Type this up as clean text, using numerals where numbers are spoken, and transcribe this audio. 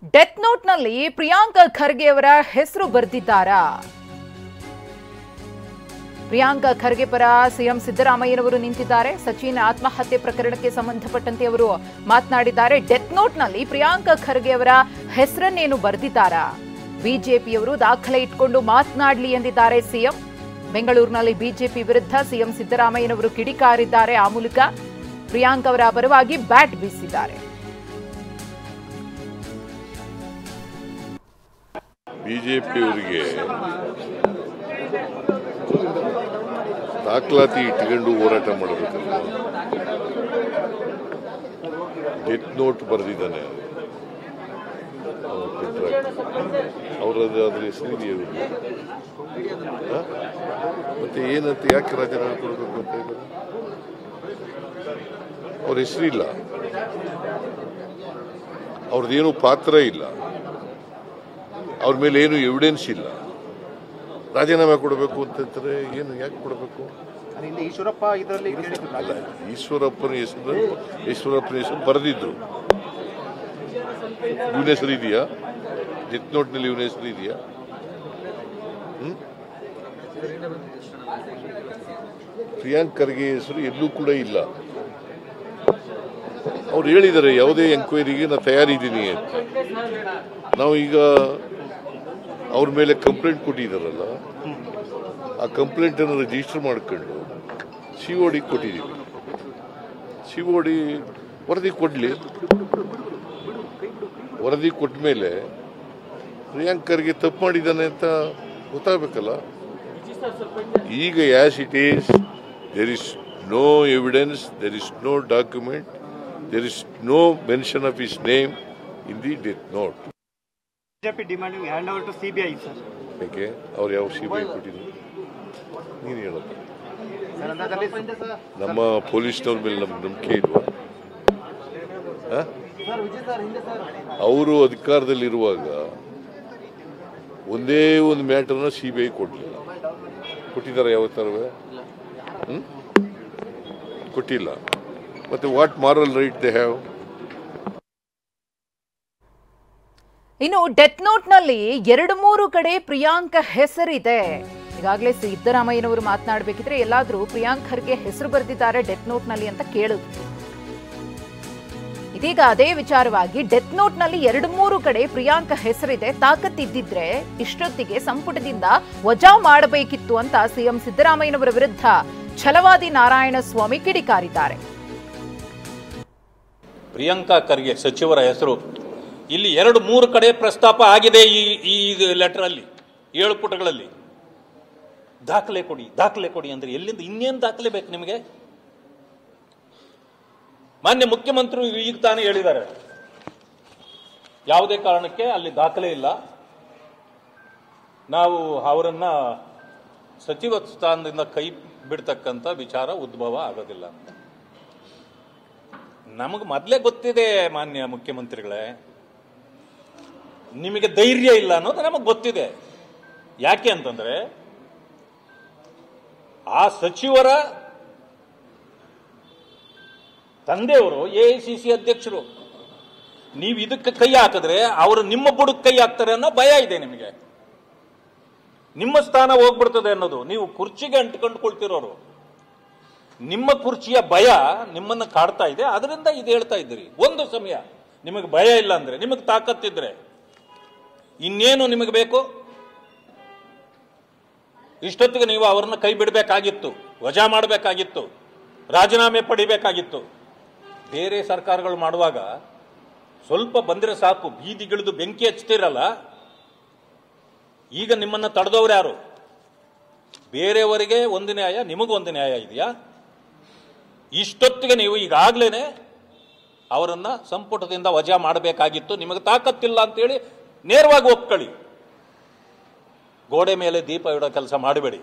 Death ನೋಟ್ನಲ್ಲಿ Priyanka Kharge ಅವರ ಹೆಸರು ಬರೆದಿದ್ದಾರಾ? ಪ್ರಿಯಾಂಕ ಖರ್ಗೆ ಪರ ಸಿಎಂ ಸಿದ್ದರಾಮಯ್ಯನವರು ನಿಂತಿದ್ದಾರೆ. ಸಚಿನ್ ಆತ್ಮಹತ್ಯೆ ಪ್ರಕರಣಕ್ಕೆ ಸಂಬಂಧಪಟ್ಟಂತೆ ಅವರು ಮಾತನಾಡಿದ್ದಾರೆ. ಡೆತ್ ನೋಟ್ನಲ್ಲಿ ಪ್ರಿಯಾಂಕ ಖರ್ಗೆ ಅವರ ಹೆಸರನ್ನೇನು ಬರೆದಿದ್ದಾರಾ? ಬಿಜೆಪಿಯವರು ದಾಖಲೆ ಇಟ್ಕೊಂಡು ಮಾತನಾಡಲಿ ಎಂದಿದ್ದಾರೆ ಸಿಎಂ. ಬೆಂಗಳೂರಿನಲ್ಲಿ ಬಿಜೆಪಿ ವಿರುದ್ಧ ಸಿಎಂ ಸಿದ್ದರಾಮಯ್ಯನವರು ಕಿಡಿಕಾರಿದ್ದಾರೆ. ಆ ಮೂಲಕ ಪ್ರಿಯಾಂಕ ಅವರ ಪರವಾಗಿ ಬ್ಯಾಟ್ ಬೀಸಿದ್ದಾರೆ. ಬಿಜೆಪಿಯವರಿಗೆ ದಾಖಲಾತಿ ಇಟ್ಕೊಂಡು ಹೋರಾಟ ಮಾಡಬೇಕಲ್ಲ. ಡೆತ್ ನೋಟ್ ಬರೆದಿದ್ದಾನೆ ಅವರದ್ದು, ಅದ್ರ ಹೆಸರಿದೆಯಾ? ಮತ್ತೆ ಏನಂತ ಯಾಕೆ ರಾಜೀನಾಮೆ ಕೊಡಬೇಕು ಅಂತ ಇದ್ದಾರೆ? ಅವ್ರ ಹೆಸರಿಲ್ಲ, ಅವ್ರದ್ದೇನು ಪಾತ್ರ ಇಲ್ಲ, ಅವ್ರ ಮೇಲೆ ಏನು ಎವಿಡೆನ್ಸ್ ಇಲ್ಲ. ರಾಜೀನಾಮೆ ಕೊಡಬೇಕು ಅಂತಂದ್ರೆ ಏನು, ಯಾಕೆ ಕೊಡಬೇಕು? ಈಶ್ವರಪ್ಪ ಇದರಲ್ಲಿ ಈಶ್ವರಪ್ಪನ ಹೆಸರು ಬರೆದಿದ್ರು. ಇವನ ಹೆಸರು ಇದೆಯಾ ಡೆತ್ ನೋಟ್ನಲ್ಲಿ? ಇವನ ಹೆಸರು ಇದೆಯಾ? ಪ್ರಿಯಾಂಕ್ ಖರ್ಗೆ ಹೆಸರು ಎಲ್ಲೂ ಕೂಡ ಇಲ್ಲ. ಅವ್ರು ಹೇಳಿದ್ದಾರೆ ಯಾವುದೇ ಎಂಕ್ವೈರಿಗೆ ನಾನು ತಯಾರಿದ್ದೀನಿ ಅಂತ. ನಾವು ಈಗ ಅವ್ರ ಮೇಲೆ ಕಂಪ್ಲೇಂಟ್ ಕೊಟ್ಟಿದ್ದಾರಲ್ಲ, ಆ ಕಂಪ್ಲೇಂಟ್ ಅನ್ನು ರಿಜಿಸ್ಟರ್ ಮಾಡ್ಕೊಂಡು COD ಕೊಟ್ಟಿದ್ದೀವಿ. COD ವರದಿ ಕೊಡ್ಲಿ. ವರದಿ ಕೊಟ್ಟ ಮೇಲೆ ಪ್ರಿಯಾಂಕ್ ಖರ್ಗೆ ತಪ್ಪು ಮಾಡಿದ್ದಾನೆ ಅಂತ ಗೊತ್ತಾಗಬೇಕಲ್ಲ. ಈಗ as it is, there is no evidence, there is no document, there is no mention of his name in the death note. BJP demanding hand over to CBI sir. ಯಾಕೆ ಅವ್ರು ಯಾವ CBI ಕೊಟ್ಟಿದ್ರು? ನೀನು ಹೇಳಪ್ಪ. ನಮ್ಮ ಪೊಲೀಸ್ನವ್ರ ಮೇಲೆ ನಮ್ಗೆ ನಂಬಿಕೆ ಇಲ್ವಾ? ಅವರು ಅಧಿಕಾರದಲ್ಲಿರುವಾಗ ಒಂದೇ ಒಂದು ಮ್ಯಾಟರ್ನ CBI ಕೊಡಲಿಲ್ಲ. ಕೊಟ್ಟಿದ್ದಾರೆ ಯಾವತ್ತಾರವೇ? ಕೊಟ್ಟಿಲ್ಲ. ಮತ್ತೆ what moral right they have? ಇನ್ನು ಡೆತ್ ನೋಟ್ನಲ್ಲಿ 2-3 ಕಡೆ ಪ್ರಿಯಾಂಕ ಹೆಸರಿದೆ. ಈಗಾಗಲೇ ಸಿದ್ದರಾಮಯ್ಯನವರು ಮಾತನಾಡಬೇಕಿದ್ರೆ ಎಲ್ಲಾದ್ರೂ ಪ್ರಿಯಾಂಕ್ ಖರ್ಗೆ ಹೆಸರು ಬರೆದಿದ್ದಾರೆ ಡೆತ್ ನೋಟ್ನಲ್ಲಿ ಅಂತ ಕೇಳುದು. ಇದೀಗ ಅದೇ ವಿಚಾರವಾಗಿ ಡೆತ್ ನೋಟ್ನಲ್ಲಿ 2-3 ಕಡೆ ಪ್ರಿಯಾಂಕ ಹೆಸರಿದೆ. ತಾಕತ್ತಿದ್ದಿದ್ರೆ ಇಷ್ಟೊತ್ತಿಗೆ ಸಂಪುಟದಿಂದ ವಜಾ ಮಾಡಬೇಕಿತ್ತು ಅಂತ ಸಿಎಂ ಸಿದ್ದರಾಮಯ್ಯನವರ ವಿರುದ್ಧ ಛಲವಾದಿ ನಾರಾಯಣಸ್ವಾಮಿ ಕಿಡಿಕಾರಿದ್ದಾರೆ. ಪ್ರಿಯಾಂಕಾ ಖರ್ಗೆ ಸಚಿವರ ಹೆಸರು ಇಲ್ಲಿ 2-3 ಕಡೆ ಪ್ರಸ್ತಾಪ ಆಗಿದೆ. ಈ ಲೆಟರ್ ಅಲ್ಲಿ 7 ಪುಟಗಳಲ್ಲಿ ದಾಖಲೆ ಕೊಡಿ ಅಂದ್ರೆ ಎಲ್ಲಿಂದ? ಇನ್ನೇನು ದಾಖಲೆ ಬೇಕು ನಿಮಗೆ? ಮಾನ್ಯ ಮುಖ್ಯಮಂತ್ರಿ ಈಗ ತಾನೇ ಹೇಳಿದ್ದಾರೆ, ಯಾವುದೇ ಕಾರಣಕ್ಕೆ ಅಲ್ಲಿ ದಾಖಲೆ ಇಲ್ಲ, ನಾವು ಅವರನ್ನ ಸಚಿವ ಸ್ಥಾನದಿಂದ ಕೈ ಬಿಡ್ತಕ್ಕಂಥ ವಿಚಾರ ಉದ್ಭವ ಆಗೋದಿಲ್ಲ ಅಂತ. ನಮಗೆ ಮೊದಲೇ ಗೊತ್ತಿದೆ ಮಾನ್ಯ ಮುಖ್ಯಮಂತ್ರಿಗಳೇ, ನಿಮಗೆ ಧೈರ್ಯ ಇಲ್ಲ ಅನ್ನೋದು ನಮಗೆ ಗೊತ್ತಿದೆ. ಯಾಕೆ ಅಂತಂದ್ರೆ ಆ ಸಚಿವರ ತಂದೆಯವರು AICC ಅಧ್ಯಕ್ಷರು. ನೀವು ಇದಕ್ಕೆ ಕೈ ಹಾಕಿದ್ರೆ ಅವರು ನಿಮ್ಮ ಬುಡಕ್ಕೆ ಕೈ ಹಾಕ್ತಾರೆ ಅನ್ನೋ ಭಯ ಇದೆ ನಿಮಗೆ. ನಿಮ್ಮ ಸ್ಥಾನ ಹೋಗ್ಬಿಡ್ತದೆ ಅನ್ನೋದು. ನೀವು ಕುರ್ಚಿಗೆ ಅಂಟ್ಕೊಂಡ್ಕೊಳ್ತಿರೋರು, ನಿಮ್ಮ ಕುರ್ಚಿಯ ಭಯ ನಿಮ್ಮನ್ನ ಕಾಡ್ತಾ ಇದೆ. ಅದರಿಂದ ಇದು ಹೇಳ್ತಾ ಇದ್ದೀರಿ. ಒಂದು ಸಮಯ ನಿಮಗೆ ಭಯ ಇಲ್ಲ ಅಂದ್ರೆ, ನಿಮಗೆ ತಾಕತ್ತಿದ್ರೆ ಇನ್ನೇನು ನಿಮಗೆ ಬೇಕು? ಇಷ್ಟೊತ್ತಿಗೆ ನೀವು ಅವರನ್ನ ಕೈ ಬಿಡಬೇಕಾಗಿತ್ತು, ವಜಾ ಮಾಡಬೇಕಾಗಿತ್ತು, ರಾಜೀನಾಮೆ ಪಡಿಬೇಕಾಗಿತ್ತು. ಬೇರೆ ಸರ್ಕಾರಗಳು ಮಾಡುವಾಗ ಸ್ವಲ್ಪ ಬಂದ್ರೆ ಸಾಕು, ಬೀದಿಗಿಳಿದು ಬೆಂಕಿ ಹಚ್ತಿರಲ್ಲ. ಈಗ ನಿಮ್ಮನ್ನ ತಡೆದವ್ರು ಯಾರು? ಬೇರೆಯವರಿಗೆ ಒಂದು ನ್ಯಾಯ, ನಿಮಗೂ ಒಂದು ನ್ಯಾಯ ಇದೆಯಾ? ಇಷ್ಟೊತ್ತಿಗೆ ನೀವು ಈಗಾಗ್ಲೇನೆ ಅವರನ್ನ ಸಂಪುಟದಿಂದ ವಜಾ ಮಾಡಬೇಕಾಗಿತ್ತು. ನಿಮಗೆ ತಾಕತ್ತಿಲ್ಲ ಅಂತೇಳಿ ನೇರವಾಗಿ ಒಪ್ಕೊಳ್ಳಿ. ಗೋಡೆ ಮೇಲೆ ದೀಪ ಇಡೋ ಕೆಲಸ ಮಾಡಬೇಡಿ.